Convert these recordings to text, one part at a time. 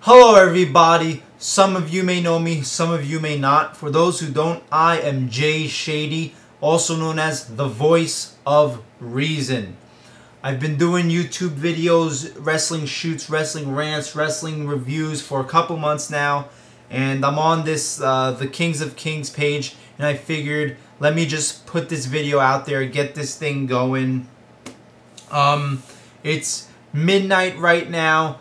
Hello everybody, some of you may know me, some of you may not. For those who don't, I am Jay Shady, also known as the Voice of Reason. I've been doing YouTube videos, wrestling shoots, wrestling rants, wrestling reviews for a couple months now. And I'm on this, the Kings of Kings page, and I figured, let me just put this video out there, get this thing going. It's midnight right now.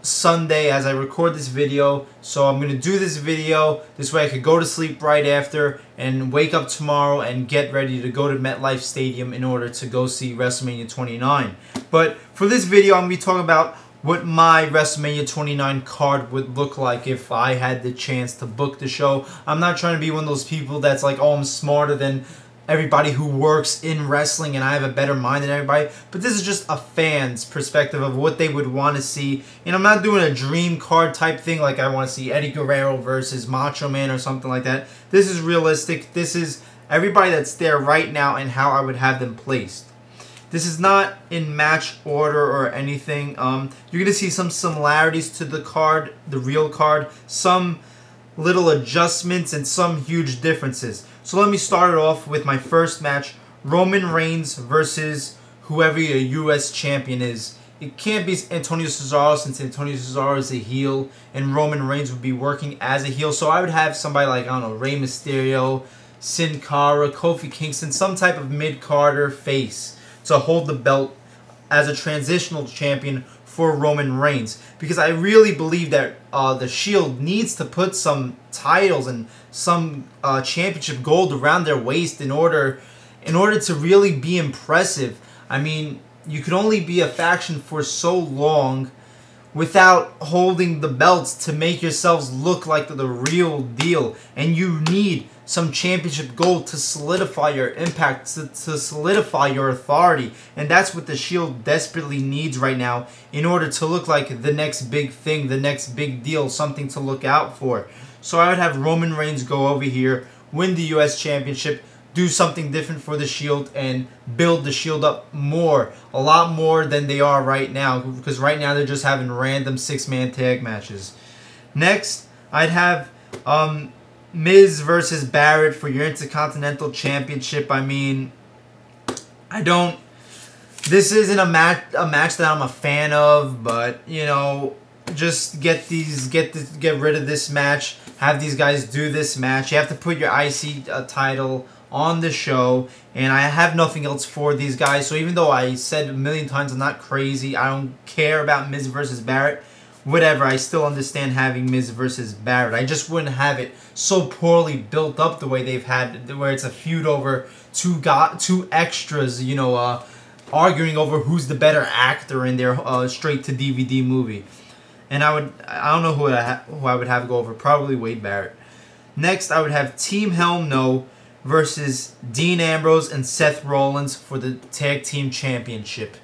Sunday as I record this video, so I'm gonna do this video this way I could go to sleep right after and wake up tomorrow and get ready to go to MetLife Stadium in order to go see Wrestlemania 29. But for this video, I'm gonna be talking about what my Wrestlemania 29 card would look like if I had the chance to book the show. I'm not trying to be one of those people that's like, oh, I'm smarter than everybody who works in wrestling and I have a better mind than everybody, but this is just a fan's perspective of what they would want to see. And I'm not doing a dream card type thing like I want to see Eddie Guerrero versus Macho Man or something like that. This is realistic. This is everybody that's there right now and how I would have them placed. This is not in match order or anything. You're going to see some similarities to the card, the real card, some little adjustments and some huge differences. So let me start it off with my first match, Roman Reigns versus whoever your US champion is. It can't be Antonio Cesaro since Antonio Cesaro is a heel and Roman Reigns would be working as a heel. So I would have somebody like, I don't know, Rey Mysterio, Sin Cara, Kofi Kingston, some type of mid-carder face to hold the belt as a transitional champion for Roman Reigns, because I really believe that the Shield needs to put some titles and some championship gold around their waist in order to really be impressive. I mean, you could only be a faction for so long without holding the belts to make yourselves look like the real deal, and you need some championship gold to solidify your impact, to solidify your authority, and that's what the Shield desperately needs right now in order to look like the next big thing, the next big deal, something to look out for. So I would have Roman Reigns go over here, win the US Championship, do something different for the Shield, and build the Shield up more, a lot more than they are right now, because right now they're just having random six-man tag matches. Next, I'd have Miz versus Barrett for your Intercontinental Championship. I mean, this isn't a match that I'm a fan of, but you know, just get rid of this match. Have these guys do this match. You have to put your IC title on the show, and I have nothing else for these guys. So even though I said a million times I'm not crazy, I don't care about Miz versus Barrett, whatever, I still understand having Miz versus Barrett. I just wouldn't have it so poorly built up the way they've had, where it's a feud over two extras, you know, arguing over who's the better actor in their straight-to-DVD movie. And I don't know who I would have go over, probably Wade Barrett. Next, I would have Team Hell No versus Dean Ambrose and Seth Rollins for the Tag Team Championship.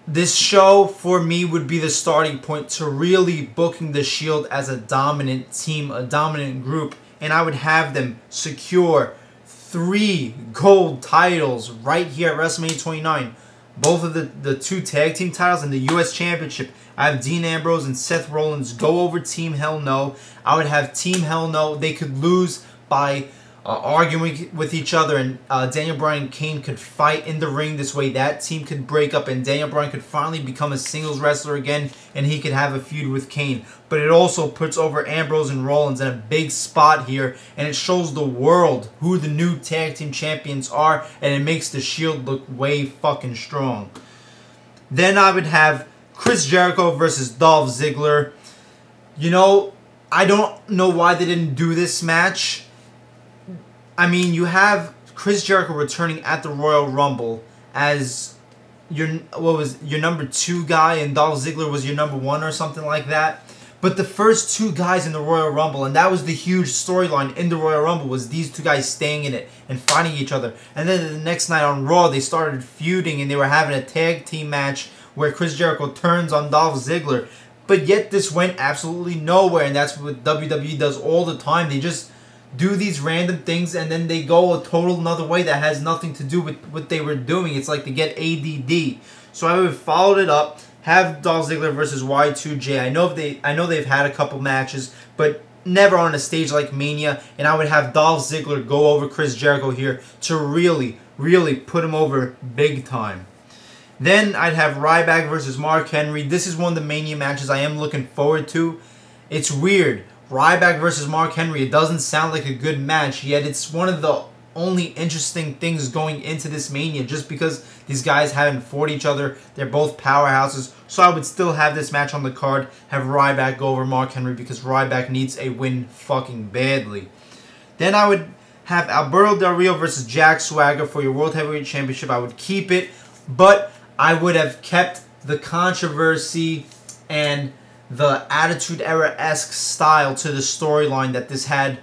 This show, for me, would be the starting point to really booking the Shield as a dominant team, a dominant group, and I would have them secure 3 gold titles right here at WrestleMania 29. Both of the 2 tag team titles and the US Championship. I have Dean Ambrose and Seth Rollins go over Team Hell No. I would have Team Hell No. They could lose by arguing with each other, and Daniel Bryan and Kane could fight in the ring. This way that team could break up and Daniel Bryan could finally become a singles wrestler again, and he could have a feud with Kane. But it also puts over Ambrose and Rollins in a big spot here, and it shows the world who the new tag team champions are, and it makes the Shield look way fucking strong. Then I would have Chris Jericho versus Dolph Ziggler. You know, I don't know why they didn't do this match. I mean, you have Chris Jericho returning at the Royal Rumble as your number 2 guy, and Dolph Ziggler was your number 1 or something like that. But the first 2 guys in the Royal Rumble, and that was the huge storyline in the Royal Rumble, was these 2 guys staying in it and fighting each other. And then the next night on Raw, they started feuding, and they were having a tag team match where Chris Jericho turns on Dolph Ziggler. But yet this went absolutely nowhere, and that's what WWE does all the time. They just do these random things and then they go a total another way that has nothing to do with what they were doing. It's like they get ADD. So I would have followed it up, have Dolph Ziggler versus Y2J. I know they've had a couple matches, but never on a stage like Mania. And I would have Dolph Ziggler go over Chris Jericho here to really, really put him over big time. Then I'd have Ryback versus Mark Henry. This is one of the Mania matches I am looking forward to. It's weird. Ryback versus Mark Henry. It doesn't sound like a good match, yet it's one of the only interesting things going into this Mania, just because these guys haven't fought each other. They're both powerhouses. So I would still have this match on the card. Have Ryback go over Mark Henry because Ryback needs a win fucking badly. Then I would have Alberto Del Rio versus Jack Swagger for your World Heavyweight Championship. I would keep it, but I would have kept the controversy and the Attitude Era-esque style to the storyline that this had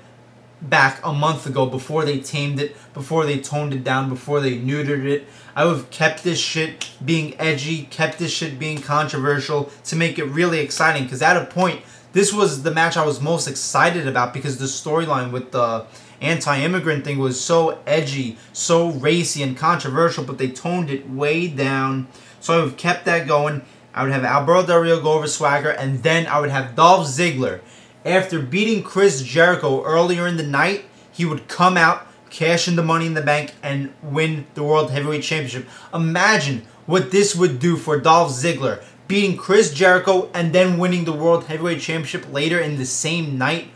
back a month ago, before they tamed it, before they toned it down, before they neutered it. I would have kept this shit being edgy, kept this shit being controversial to make it really exciting, because at a point, this was the match I was most excited about because the storyline with the anti-immigrant thing was so edgy, so racy and controversial, but they toned it way down. So I would have kept that going. I would have Alberto Del Rio go over Swagger, and then I would have Dolph Ziggler. After beating Chris Jericho earlier in the night, he would come out, cash in the Money in the Bank, and win the World Heavyweight Championship. Imagine what this would do for Dolph Ziggler. Beating Chris Jericho and then winning the World Heavyweight Championship later in the same night.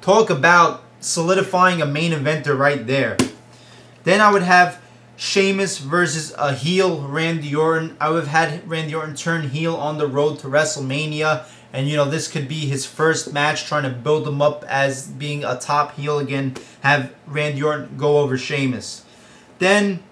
Talk about solidifying a main eventer right there. Then I would have Sheamus versus a heel Randy Orton. I would have had Randy Orton turn heel on the road to WrestleMania. And, you know, this could be his first match, trying to build him up as being a top heel again. Have Randy Orton go over Sheamus. Then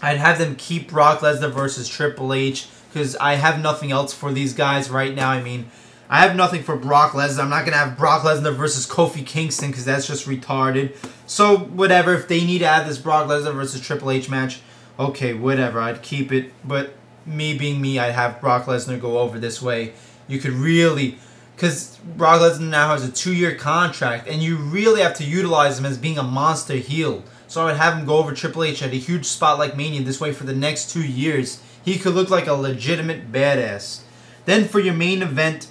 I'd have them keep Brock Lesnar versus Triple H, because I have nothing else for these guys right now. I mean, I have nothing for Brock Lesnar. I'm not going to have Brock Lesnar versus Kofi Kingston, because that's just retarded. So, whatever. If they need to add this Brock Lesnar versus Triple H match, okay, whatever. I'd keep it. But me being me, I'd have Brock Lesnar go over this way. You could really, because Brock Lesnar now has a 2-year contract, and you really have to utilize him as being a monster heel. So I would have him go over Triple H at a huge spot like Mania. This way for the next 2 years, he could look like a legitimate badass. Then for your main event,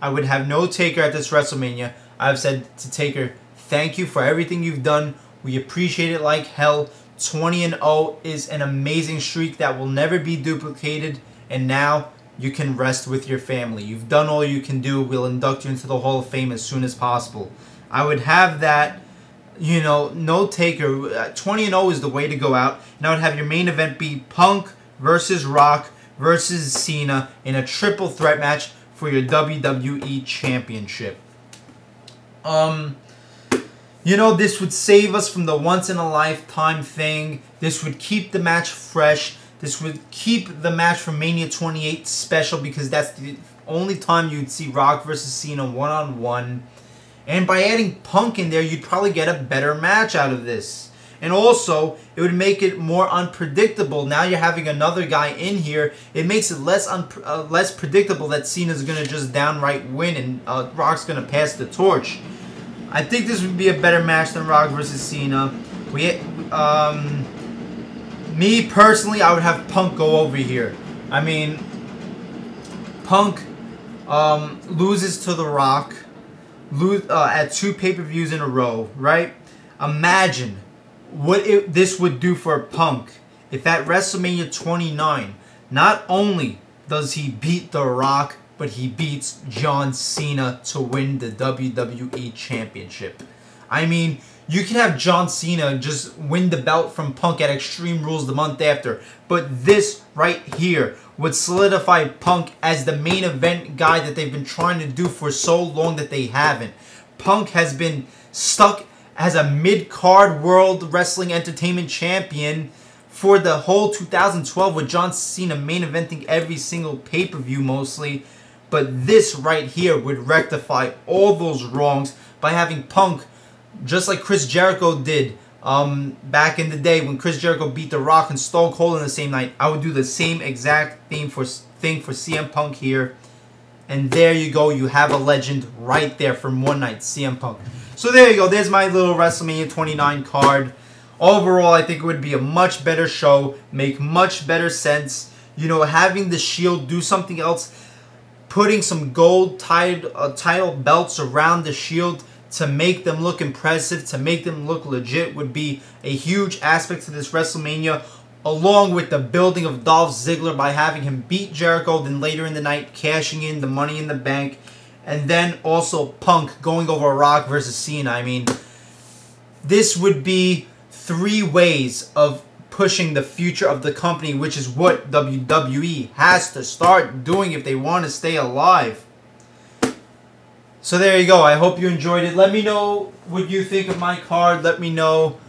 I would have no Taker at this WrestleMania. I've said to Taker, thank you for everything you've done. We appreciate it like hell. 20-0 is an amazing streak that will never be duplicated. And now you can rest with your family. You've done all you can do. We'll induct you into the Hall of Fame as soon as possible. I would have that, you know, no Taker. 20-0 is the way to go out. And I would have your main event be Punk versus Rock versus Cena in a triple threat match for your WWE Championship. You know, this would save us from the once-in-a-lifetime thing. This would keep the match fresh. This would keep the match from Mania 28 special, because that's the only time you'd see Rock versus Cena one-on-one. And by adding Punk in there, you'd probably get a better match out of this. And also, it would make it more unpredictable. Now you're having another guy in here. It makes it less predictable that Cena's going to just downright win and Rock's going to pass the torch. I think this would be a better match than Rock versus Cena. Me personally, I would have Punk go over here. I mean, Punk loses to The Rock at 2 pay-per-views in a row, right? Imagine what this would do for Punk if at WrestleMania 29, not only does he beat The Rock, but he beats John Cena to win the WWE Championship. I mean, you can have John Cena just win the belt from Punk at Extreme Rules the month after, but this right here would solidify Punk as the main event guy that they've been trying to do for so long that they haven't. Punk has been stuck as a mid-card World Wrestling Entertainment Champion for the whole 2012 with John Cena main eventing every single pay-per-view mostly. But this right here would rectify all those wrongs by having Punk, just like Chris Jericho did back in the day when Chris Jericho beat The Rock and Stone Cold in the same night. I would do the same exact thing for CM Punk here. And there you go. You have a legend right there from one night, CM Punk. So there you go. There's my little WrestleMania 29 card. Overall, I think it would be a much better show. Make much better sense. You know, having the Shield do something else, putting some gold title belts around the Shield to make them look impressive, to make them look legit, would be a huge aspect to this WrestleMania, along with the building of Dolph Ziggler by having him beat Jericho, then later in the night cashing in the Money in the Bank, and then also Punk going over Rock versus Cena. I mean, this would be 3 ways of pushing the future of the company, which is what WWE has to start doing if they want to stay alive. So there you go. I hope you enjoyed it. Let me know what you think of my card. Let me know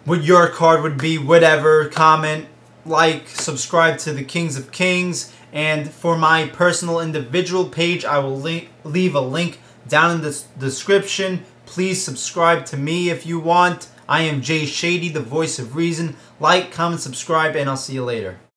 what your card would be. Whatever. Comment, like, subscribe to the Kings of Kings. And for my personal individual page, I will leave a link down in the description. Please subscribe to me if you want. I am Jay Shady, the voice of reason. Like, comment, subscribe, and I'll see you later.